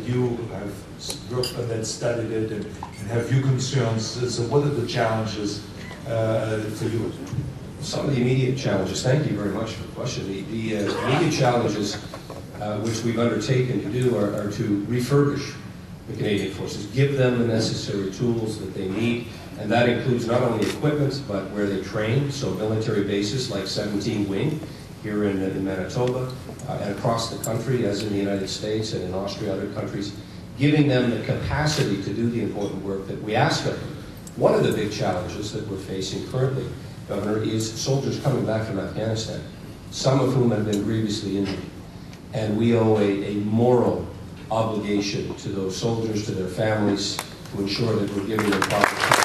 you have worked on that, studied it, and have you concerns. So what are the challenges for you? Some of the immediate challenges, thank you very much for the question. The immediate challenges which we've undertaken to do are to refurbish the Canadian Forces, give them the necessary tools that they need, and that includes not only equipment, but where they train, so military bases like 17 Wing here in Manitoba, and across the country, as in the United States and in Austria, other countries, giving them the capacity to do the important work that we ask of them. One of the big challenges that we're facing currently, Governor, is soldiers coming back from Afghanistan, some of whom have been grievously injured. And we owe a moral obligation to those soldiers, to their families, to ensure that we're giving them proper care.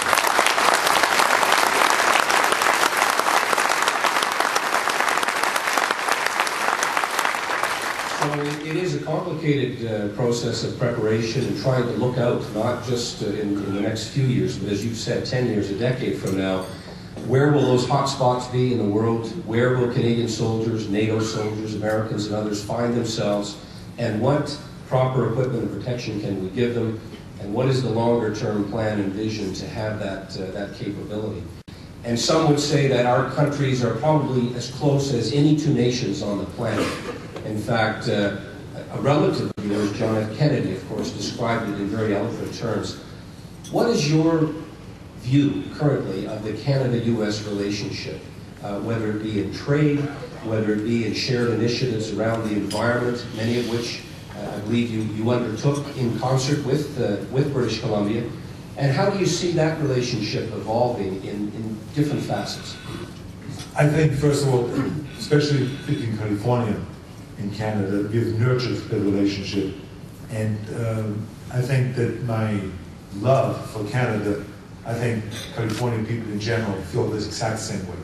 So it is a complicated process of preparation and trying to look out, not just in the next few years, but as you've said, 10 years, a decade from now. Where will those hot spots be in the world? Where will Canadian soldiers, NATO soldiers, Americans and others find themselves? And what proper equipment and protection can we give them? And what is the longer term plan and vision to have that capability? And some would say that our countries are probably as close as any two nations on the planet. In fact, a relative of yours, John F. Kennedy, of course, described it in very eloquent terms. What is your view currently of the Canada-U.S. relationship, whether it be in trade, whether it be in shared initiatives around the environment, many of which I believe you undertook in concert with British Columbia, and how do you see that relationship evolving in different facets? I think, first of all, especially between California and Canada, we've nurtured the relationship, and I think that my love for Canada, I think Californian people in general feel this exact same way.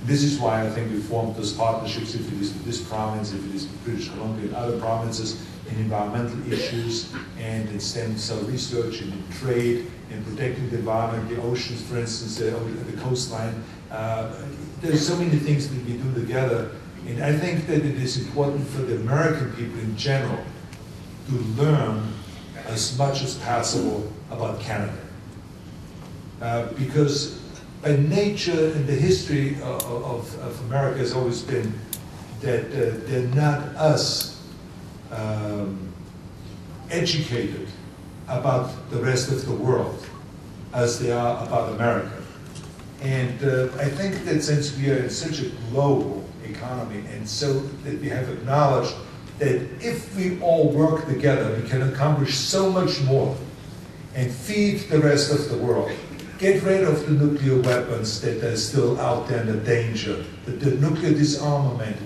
This is why I think we formed those partnerships, if it is with this province, if it is with British Columbia and other provinces, in environmental issues and in stem cell research and in trade, in protecting the environment, the oceans, for instance, the coastline. There's so many things that we do together. And I think that it is important for the American people in general to learn as much as possible about Canada. Because by nature and the history of America has always been that they're not as educated about the rest of the world as they are about America. And I think that since we are in such a global economy, and so that we have acknowledged that if we all work together, we can accomplish so much more and feed the rest of the world. Get rid of the nuclear weapons that are still out there in the danger, the nuclear disarmament,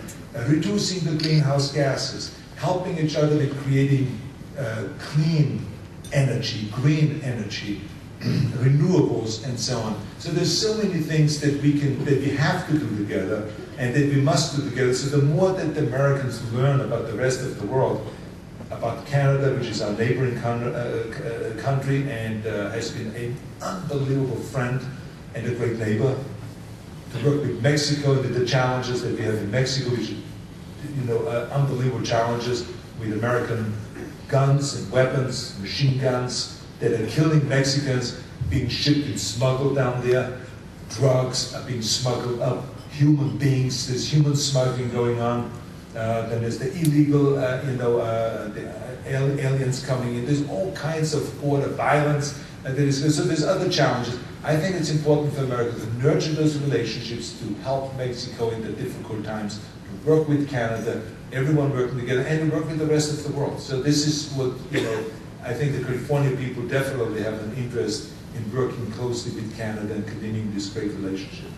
reducing the greenhouse gases, helping each other with creating clean energy, green energy, renewables, and so on. So there's so many things that we have to do together, and that we must do together. So the more that the Americans learn about the rest of the world, about Canada, which is our neighboring country, and has been an unbelievable friend and a great neighbor, to work with Mexico, with the challenges that we have in Mexico, which, unbelievable challenges with American guns and weapons, machine guns, that are killing Mexicans, being shipped and smuggled down there. Drugs are being smuggled up. Human beings, there's human smuggling going on. Then there's the illegal, the aliens coming in. There's all kinds of border violence. So there's other challenges. I think it's important for America to nurture those relationships, to help Mexico in the difficult times, to work with Canada, everyone working together, and to work with the rest of the world. So this is what, I think the California people definitely have an interest in working closely with Canada and continuing this great relationship.